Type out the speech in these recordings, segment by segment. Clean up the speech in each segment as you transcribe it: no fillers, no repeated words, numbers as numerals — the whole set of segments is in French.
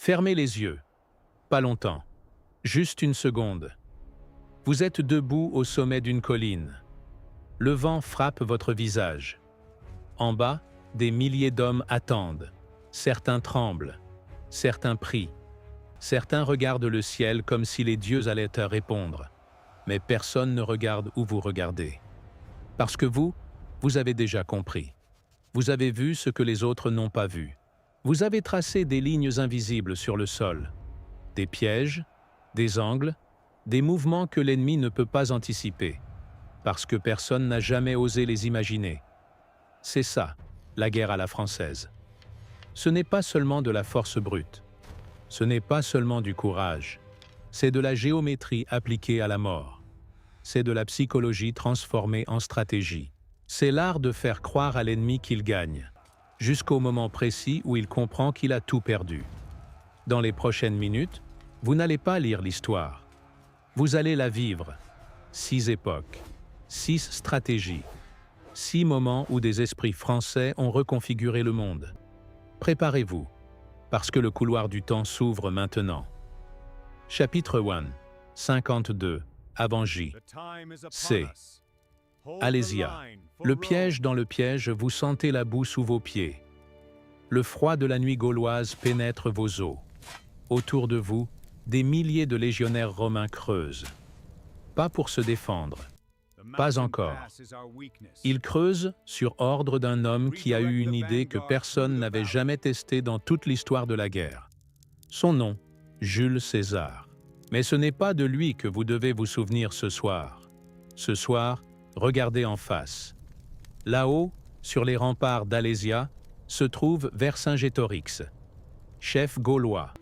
Fermez les yeux. Pas longtemps. Juste une seconde. Vous êtes debout au sommet d'une colline. Le vent frappe votre visage. En bas, des milliers d'hommes attendent. Certains tremblent. Certains prient. Certains regardent le ciel comme si les dieux allaient répondre. Mais personne ne regarde où vous regardez. Parce que vous avez déjà compris. Vous avez vu ce que les autres n'ont pas vu. Vous avez tracé des lignes invisibles sur le sol. Des pièges, des angles, des mouvements que l'ennemi ne peut pas anticiper. Parce que personne n'a jamais osé les imaginer. C'est ça, la guerre à la française. Ce n'est pas seulement de la force brute. Ce n'est pas seulement du courage. C'est de la géométrie appliquée à la mort. C'est de la psychologie transformée en stratégie. C'est l'art de faire croire à l'ennemi qu'il gagne, jusqu'au moment précis où il comprend qu'il a tout perdu. Dans les prochaines minutes, vous n'allez pas lire l'histoire. Vous allez la vivre. 6 époques, 6 stratégies, 6 moments où des esprits français ont reconfiguré le monde. Préparez-vous, parce que le couloir du temps s'ouvre maintenant. Chapitre 1, 52, avant J. C. Alésia. Le piège dans le piège, vous sentez la boue sous vos pieds. Le froid de la nuit gauloise pénètre vos os. Autour de vous, des milliers de légionnaires romains creusent. Pas pour se défendre. Pas encore. Ils creusent sur ordre d'un homme qui a eu une idée que personne n'avait jamais testée dans toute l'histoire de la guerre. Son nom, Jules César. Mais ce n'est pas de lui que vous devez vous souvenir ce soir. Ce soir, regardez en face. Là-haut, sur les remparts d'Alésia, se trouve Vercingétorix, chef gaulois,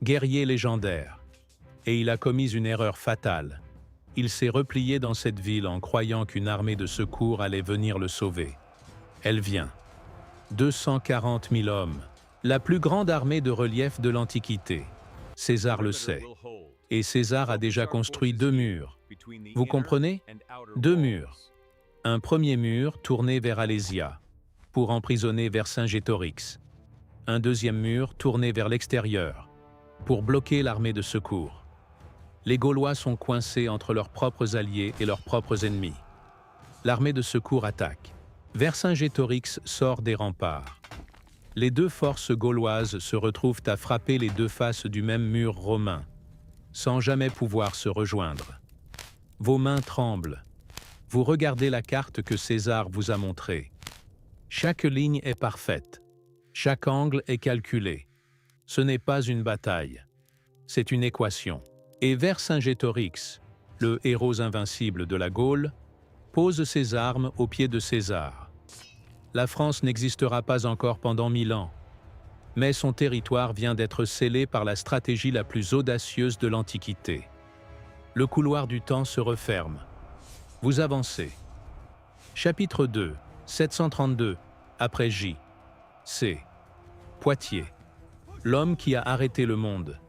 guerrier légendaire. Et il a commis une erreur fatale. Il s'est replié dans cette ville en croyant qu'une armée de secours allait venir le sauver. Elle vient. 240 000 hommes, la plus grande armée de relief de l'Antiquité. César le sait. Et César a déjà construit 2 murs. Vous comprenez? 2 murs. Un premier mur tourné vers Alésia, pour emprisonner Vercingétorix. Un deuxième mur tourné vers l'extérieur, pour bloquer l'armée de secours. Les Gaulois sont coincés entre leurs propres alliés et leurs propres ennemis. L'armée de secours attaque. Vercingétorix sort des remparts. Les 2 forces gauloises se retrouvent à frapper les 2 faces du même mur romain, sans jamais pouvoir se rejoindre. Vos mains tremblent. Vous regardez la carte que César vous a montrée. Chaque ligne est parfaite. Chaque angle est calculé. Ce n'est pas une bataille. C'est une équation. Et Vercingétorix, le héros invincible de la Gaule, pose ses armes aux pieds de César. La France n'existera pas encore pendant 1000 ans, mais son territoire vient d'être scellé par la stratégie la plus audacieuse de l'Antiquité. Le couloir du temps se referme. Vous avancez. Chapitre 2, 732, après J. C. Poitiers. L'homme qui a arrêté le monde.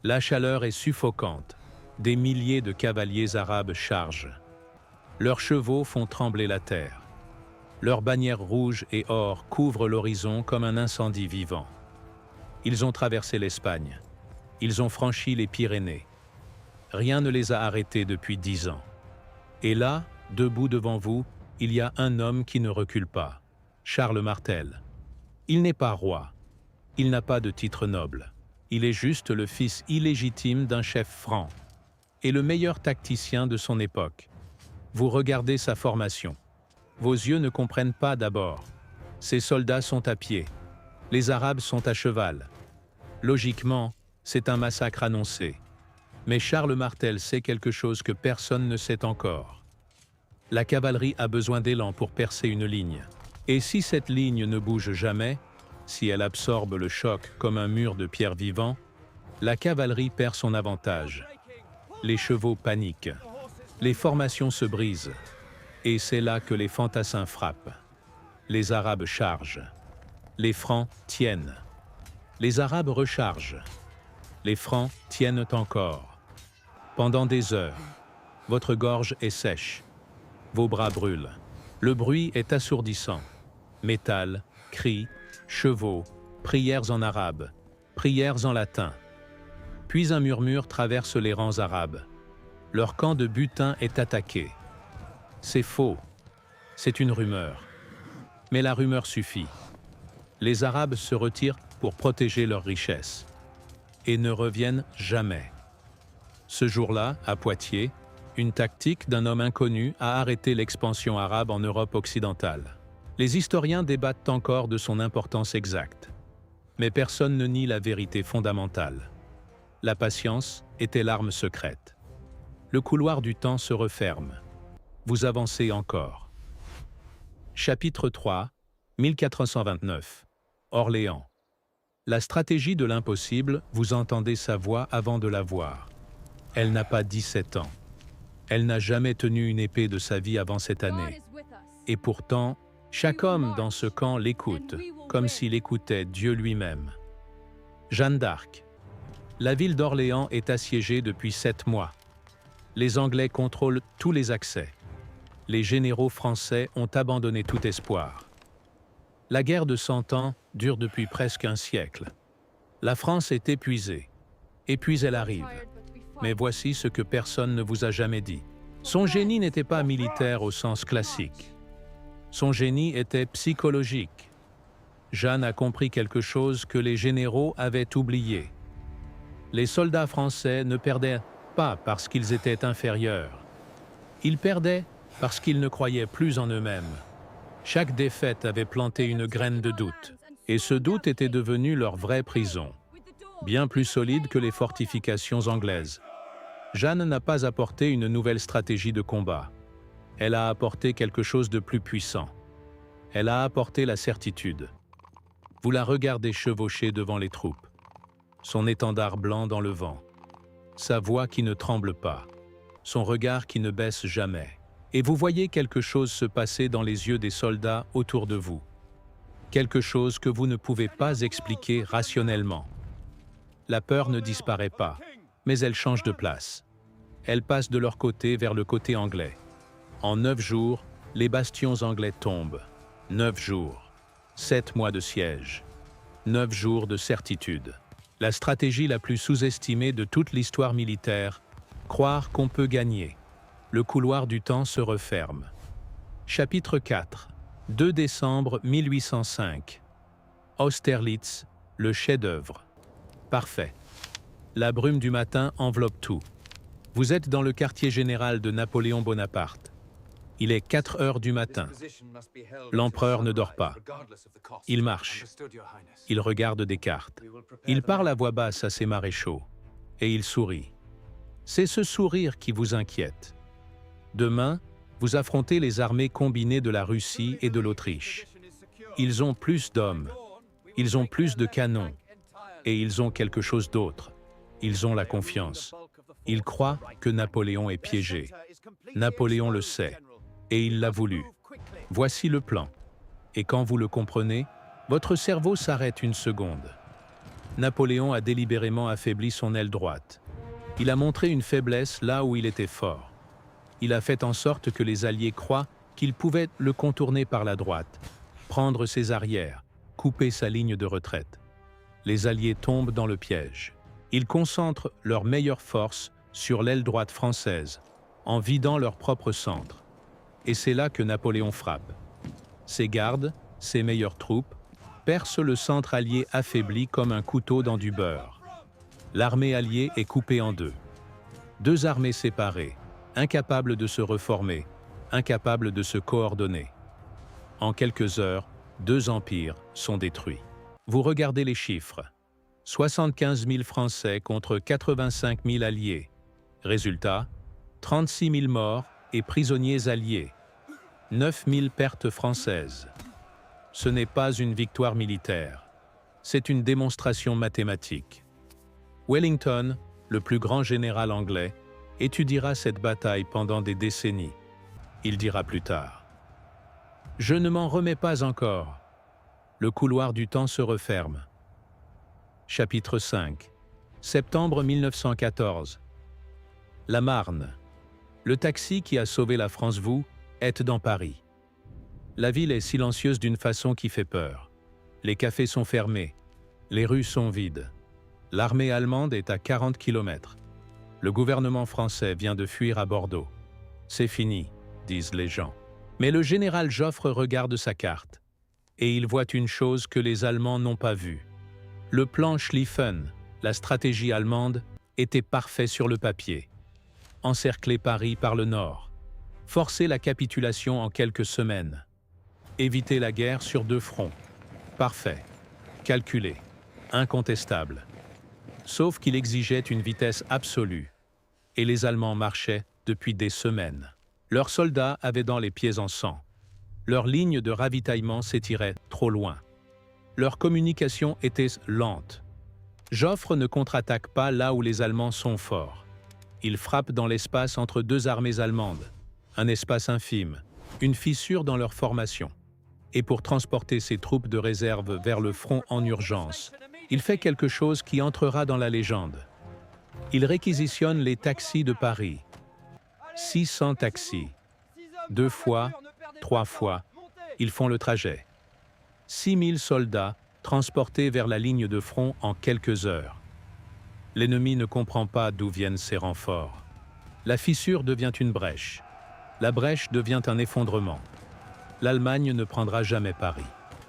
La chaleur est suffocante. Des milliers de cavaliers arabes chargent. Leurs chevaux font trembler la terre. Leurs bannières rouges et or couvrent l'horizon comme un incendie vivant. Ils ont traversé l'Espagne. Ils ont franchi les Pyrénées. Rien ne les a arrêtés depuis 10 ans. Et là, debout devant vous, il y a un homme qui ne recule pas, Charles Martel. Il n'est pas roi. Il n'a pas de titre noble. Il est juste le fils illégitime d'un chef franc et le meilleur tacticien de son époque. Vous regardez sa formation. Vos yeux ne comprennent pas d'abord. Ses soldats sont à pied. Les Arabes sont à cheval. Logiquement, c'est un massacre annoncé. Mais Charles Martel sait quelque chose que personne ne sait encore. La cavalerie a besoin d'élan pour percer une ligne. Et si cette ligne ne bouge jamais, si elle absorbe le choc comme un mur de pierre vivant, la cavalerie perd son avantage. Les chevaux paniquent. Les formations se brisent. Et c'est là que les fantassins frappent. Les Arabes chargent. Les Francs tiennent. Les Arabes rechargent. Les Francs tiennent encore. Pendant des heures, votre gorge est sèche. Vos bras brûlent. Le bruit est assourdissant. Métal, cris, chevaux, prières en arabe, Prières en latin. Puis un murmure traverse les rangs arabes. Leur camp de butin est attaqué. C'est faux. C'est une rumeur. Mais la rumeur suffit. Les Arabes se retirent pour protéger leurs richesses et ne reviennent jamais. Ce jour-là, à Poitiers, une tactique d'un homme inconnu a arrêté l'expansion arabe en Europe occidentale. Les historiens débattent encore de son importance exacte. Mais personne ne nie la vérité fondamentale. La patience était l'arme secrète. Le couloir du temps se referme. Vous avancez encore. Chapitre 3, 1429. Orléans. La stratégie de l'impossible, vous entendez sa voix avant de la voir. Elle n'a pas 17 ans. Elle n'a jamais tenu une épée de sa vie avant cette année. Et pourtant, chaque homme dans ce camp l'écoute, comme s'il écoutait Dieu lui-même. Jeanne d'Arc. La ville d'Orléans est assiégée depuis 7 mois. Les Anglais contrôlent tous les accès. Les généraux français ont abandonné tout espoir. La guerre de 100 ans dure depuis presque un siècle. La France est épuisée. Et puis elle arrive. Mais voici ce que personne ne vous a jamais dit. Son génie n'était pas militaire au sens classique. Son génie était psychologique. Jeanne a compris quelque chose que les généraux avaient oublié. Les soldats français ne perdaient pas parce qu'ils étaient inférieurs. Ils perdaient parce qu'ils ne croyaient plus en eux-mêmes. Chaque défaite avait planté une graine de doute, et ce doute était devenu leur vraie prison, bien plus solide que les fortifications anglaises. Jeanne n'a pas apporté une nouvelle stratégie de combat. Elle a apporté quelque chose de plus puissant. Elle a apporté la certitude. Vous la regardez chevaucher devant les troupes. Son étendard blanc dans le vent. Sa voix qui ne tremble pas. Son regard qui ne baisse jamais. Et vous voyez quelque chose se passer dans les yeux des soldats autour de vous. Quelque chose que vous ne pouvez pas expliquer rationnellement. La peur ne disparaît pas, mais elle change de place. Elle passe de leur côté vers le côté anglais. En 9 jours, les bastions anglais tombent. 9 jours. 7 mois de siège. 9 jours de certitude. La stratégie la plus sous-estimée de toute l'histoire militaire, croire qu'on peut gagner. Le couloir du temps se referme. Chapitre 4. 2 décembre 1805. Austerlitz, le chef-d'œuvre. Parfait. La brume du matin enveloppe tout. Vous êtes dans le quartier général de Napoléon Bonaparte. Il est 4 heures du matin. L'empereur ne dort pas. Il marche. Il regarde des cartes. Il parle à voix basse à ses maréchaux. Et il sourit. C'est ce sourire qui vous inquiète. Demain, vous affrontez les armées combinées de la Russie et de l'Autriche. Ils ont plus d'hommes. Ils ont plus de canons. Et ils ont quelque chose d'autre. Ils ont la confiance. Ils croient que Napoléon est piégé. Napoléon le sait. Et il l'a voulu. Voici le plan. Et quand vous le comprenez, votre cerveau s'arrête une seconde. Napoléon a délibérément affaibli son aile droite. Il a montré une faiblesse là où il était fort. Il a fait en sorte que les Alliés croient qu'ils pouvaient le contourner par la droite, prendre ses arrières, couper sa ligne de retraite. Les Alliés tombent dans le piège. Ils concentrent leurs meilleures forces sur l'aile droite française, en vidant leur propre centre. Et c'est là que Napoléon frappe. Ses gardes, ses meilleures troupes, percent le centre allié affaibli comme un couteau dans du beurre. L'armée alliée est coupée en deux. 2 armées séparées, incapables de se reformer, incapables de se coordonner. En quelques heures, 2 empires sont détruits. Vous regardez les chiffres. 75 000 Français contre 85 000 Alliés. Résultat, 36 000 morts et prisonniers alliés. 9 000 pertes françaises. Ce n'est pas une victoire militaire. C'est une démonstration mathématique. Wellington, le plus grand général anglais, étudiera cette bataille pendant des décennies. Il dira plus tard: « Je ne m'en remets pas encore. » Le couloir du temps se referme. Chapitre 5. Septembre 1914. La Marne. Le taxi qui a sauvé la France, vous, êtes dans Paris. La ville est silencieuse d'une façon qui fait peur. Les cafés sont fermés. Les rues sont vides. L'armée allemande est à 40 km. Le gouvernement français vient de fuir à Bordeaux. C'est fini, disent les gens. Mais le général Joffre regarde sa carte. Et il voit une chose que les Allemands n'ont pas vue. Le plan Schlieffen, la stratégie allemande, était parfait sur le papier. Encercler Paris par le nord. Forcer la capitulation en quelques semaines. Éviter la guerre sur 2 fronts. Parfait. Calculé. Incontestable. Sauf qu'il exigeait une vitesse absolue. Et les Allemands marchaient depuis des semaines. Leurs soldats avaient dans les pieds en sang. Leur ligne de ravitaillement s'étirait trop loin. Leur communication était lente. Joffre ne contre-attaque pas là où les Allemands sont forts. Il frappe dans l'espace entre 2 armées allemandes, un espace infime, une fissure dans leur formation. Et pour transporter ses troupes de réserve vers le front en urgence, il fait quelque chose qui entrera dans la légende. Il réquisitionne les taxis de Paris. 600 taxis. 2 fois, 3 fois, ils font le trajet. 6000 soldats transportés vers la ligne de front en quelques heures. L'ennemi ne comprend pas d'où viennent ces renforts. La fissure devient une brèche. La brèche devient un effondrement. L'Allemagne ne prendra jamais Paris.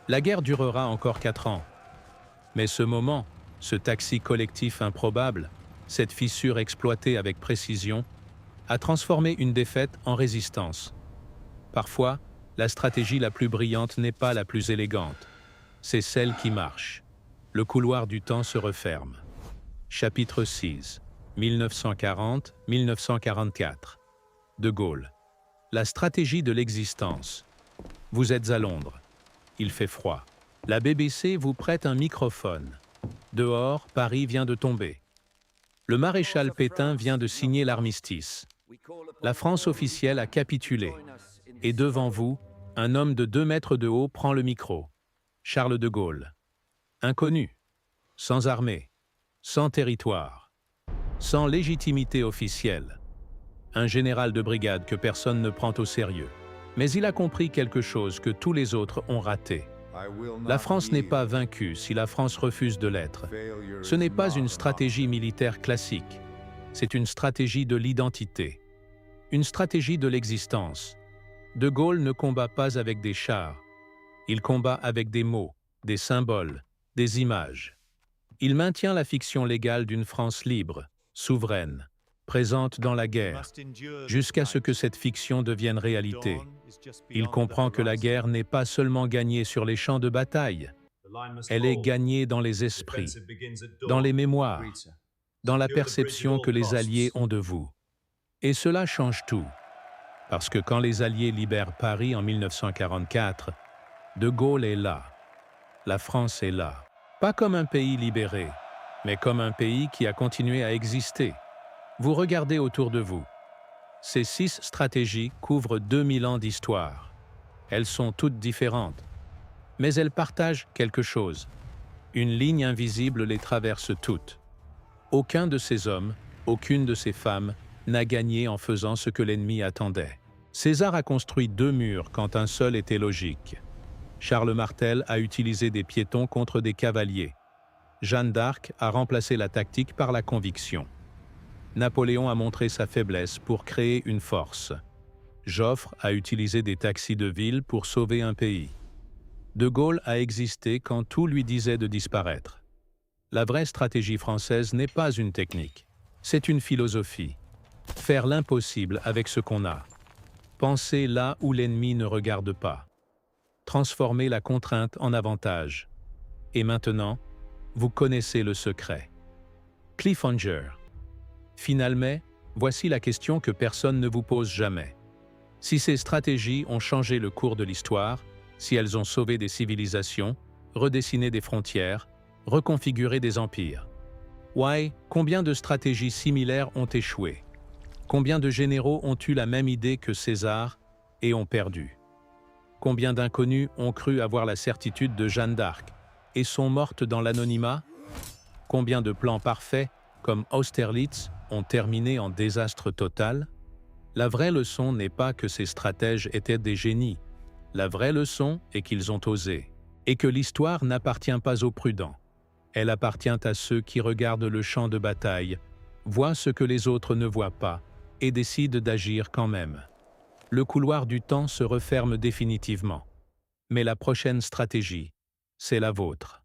La guerre durera encore 4 ans. Mais ce moment, ce taxi collectif improbable, cette fissure exploitée avec précision, a transformé une défaite en résistance. Parfois, la stratégie la plus brillante n'est pas la plus élégante. C'est celle qui marche. Le couloir du temps se referme. Chapitre 6, 1940-1944. De Gaulle. La stratégie de l'existence. Vous êtes à Londres. Il fait froid. La BBC vous prête un microphone. Dehors, Paris vient de tomber. Le maréchal Pétain vient de signer l'armistice. La France officielle a capitulé. Et devant vous, un homme de 2 mètres de haut prend le micro. Charles de Gaulle. Inconnu. Sans armée. Sans territoire. Sans légitimité officielle. Un général de brigade que personne ne prend au sérieux. Mais il a compris quelque chose que tous les autres ont raté. La France n'est pas vaincue si la France refuse de l'être. Ce n'est pas une stratégie militaire classique. C'est une stratégie de l'identité. Une stratégie de l'existence. De Gaulle ne combat pas avec des chars. Il combat avec des mots, des symboles, des images. Il maintient la fiction légale d'une France libre, souveraine, présente dans la guerre, jusqu'à ce que cette fiction devienne réalité. Il comprend que la guerre n'est pas seulement gagnée sur les champs de bataille, elle est gagnée dans les esprits, dans les mémoires, dans la perception que les Alliés ont de vous. Et cela change tout, parce que quand les Alliés libèrent Paris en 1944, De Gaulle est là, la France est là, pas comme un pays libéré, mais comme un pays qui a continué à exister. Vous regardez autour de vous. Ces 6 stratégies couvrent 2000 ans d'histoire. Elles sont toutes différentes, mais elles partagent quelque chose. Une ligne invisible les traverse toutes. Aucun de ces hommes, aucune de ces femmes n'a gagné en faisant ce que l'ennemi attendait. César a construit 2 murs quand un seul était logique. Charles Martel a utilisé des piétons contre des cavaliers. Jeanne d'Arc a remplacé la tactique par la conviction. Napoléon a montré sa faiblesse pour créer une force. Joffre a utilisé des taxis de ville pour sauver un pays. De Gaulle a existé quand tout lui disait de disparaître. La vraie stratégie française n'est pas une technique, c'est une philosophie. Faire l'impossible avec ce qu'on a. Penser là où l'ennemi ne regarde pas. Transformer la contrainte en avantage. Et maintenant, vous connaissez le secret. Cliffhanger. Finalement, voici la question que personne ne vous pose jamais. Si ces stratégies ont changé le cours de l'histoire, si elles ont sauvé des civilisations, redessiné des frontières, reconfiguré des empires, combien de stratégies similaires ont échoué? Combien de généraux ont eu la même idée que César et ont perdu? Combien d'inconnus ont cru avoir la certitude de Jeanne d'Arc et sont mortes dans l'anonymat? Combien de plans parfaits, comme Austerlitz, ont terminé en désastre total? La vraie leçon n'est pas que ces stratèges étaient des génies. La vraie leçon est qu'ils ont osé, et que l'histoire n'appartient pas aux prudents. Elle appartient à ceux qui regardent le champ de bataille, voient ce que les autres ne voient pas et décident d'agir quand même. Le couloir du temps se referme définitivement. Mais la prochaine stratégie, c'est la vôtre.